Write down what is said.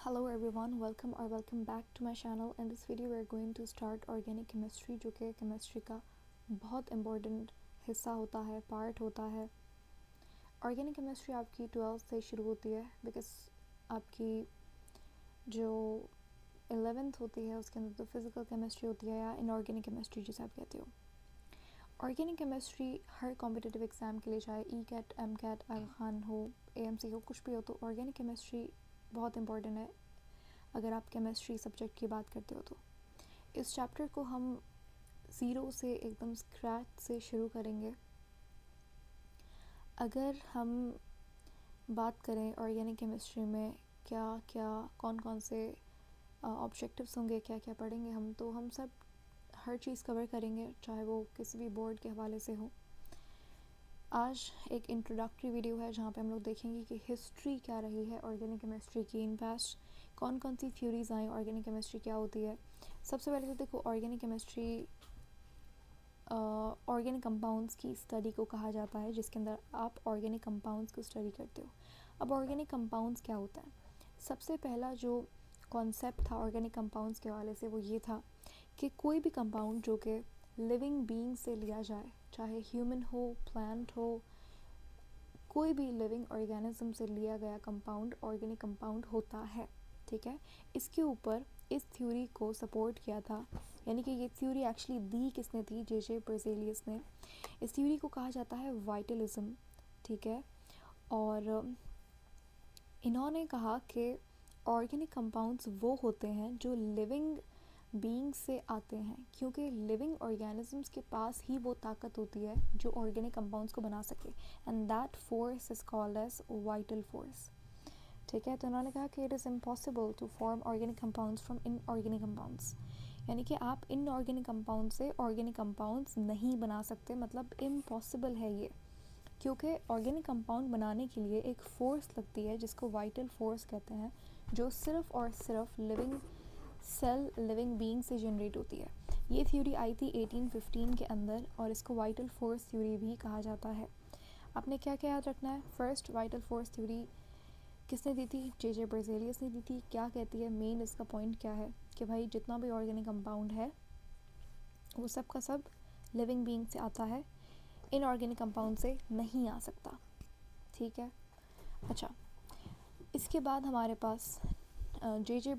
Hello everyone, welcome back to my channel. In this video we are going to start organic chemistry, जो कि chemistry का बहुत important हिस्सा होता है, पार्ट होता है. ऑर्गेनिक केमिस्ट्री आपकी 12th से शुरू होती है बिकॉज आपकी जो 11th होती है उसके अंदर तो फिज़िकल केमिस्ट्री होती है या इनऑर्गेनिक केमिस्ट्री जिसे आप कहते हो. ऑर्गेनिक केमिस्ट्री हर कॉम्पिटिटिव एग्ज़ाम के लिए, चाहे ई कैट, एम कैट, आगा खान हो, AMC हो, कुछ भी हो, तो ऑर्गेनिक केमिस्ट्री बहुत इम्पॉर्टेंट है अगर आप केमिस्ट्री सब्जेक्ट की बात करते हो. तो इस चैप्टर को हम ज़ीरो से एकदम स्क्रैच से शुरू करेंगे. अगर हम बात करें ऑर्गेनिक केमिस्ट्री में क्या क्या कौन कौन से ऑब्जेक्टिव्स होंगे, क्या क्या पढ़ेंगे हम, तो हम सब हर चीज़ कवर करेंगे, चाहे वो किसी भी बोर्ड के हवाले से हो. आज एक इंट्रोडक्टरी वीडियो है जहाँ पे हम लोग देखेंगे कि हिस्ट्री क्या रही है ऑर्गेनिक केमिस्ट्री की. इन पास्ट कौन कौन सी थ्योरीज आई, ऑर्गेनिक केमिस्ट्री क्या होती है. सबसे पहले तो देखो, ऑर्गेनिक केमिस्ट्री ऑर्गेनिक कंपाउंड्स की स्टडी को कहा जाता है, जिसके अंदर आप ऑर्गेनिक कंपाउंड्स को स्टडी करते हो. अब ऑर्गेनिक कंपाउंड्स क्या होता है? सबसे पहला जो कॉन्सेप्ट था ऑर्गेनिक कंपाउंड्स के हवाले से वो ये था कि कोई भी कंपाउंड जो कि लिविंग बीइंग से लिया जाए, चाहे ह्यूमन हो, प्लांट हो, कोई भी लिविंग ऑर्गेनिज्म से लिया गया कंपाउंड ऑर्गेनिक कंपाउंड होता है. ठीक है, इसके ऊपर इस थ्योरी को सपोर्ट किया था, यानी कि ये थ्योरी एक्चुअली दी किसने थी? जे बेrzelius ने. इस थ्योरी को कहा जाता है वाइटलिज्म. ठीक है, और इन्होंने कहा कि ऑर्गेनिक कंपाउंड्स वो होते हैं जो लिविंग बीइंग से आते हैं, क्योंकि लिविंग ऑर्गेनिजम्स के पास ही वो ताकत होती है जो ऑर्गेनिक कंपाउंड्स को बना सके, and that force is called as vital force. ठीक है, तो उन्होंने कहा कि it is impossible to form organic compounds from inorganic compounds, यानी कि आप इनऑर्गेनिक कंपाउंड से ऑर्गेनिक कंपाउंड्स नहीं बना सकते, मतलब इम्पॉसिबल है ये, क्योंकि ऑर्गेनिक कंपाउंड बनाने के लिए एक फ़ोर्स लगती है जिसको वाइटल फोर्स कहते हैं, जो सिर्फ़ और सिर्फ लिविंग सेल, लिविंग बीइंग से जनरेट होती है. ये थ्योरी आई थी 1815 के अंदर और इसको वाइटल फोर्स थ्योरी भी कहा जाता है. आपने क्या क्या याद रखना है? फर्स्ट, वाइटल फोर्स थ्योरी किसने दी थी? जे बेrzelius ने दी थी. क्या कहती है? मेन इसका पॉइंट क्या है कि भाई जितना भी ऑर्गेनिक कंपाउंड है वो सब का सब लिविंग बीइंग से आता है, इनऑर्गेनिक कंपाउंड से नहीं आ सकता. ठीक है, अच्छा, इसके बाद हमारे पास जे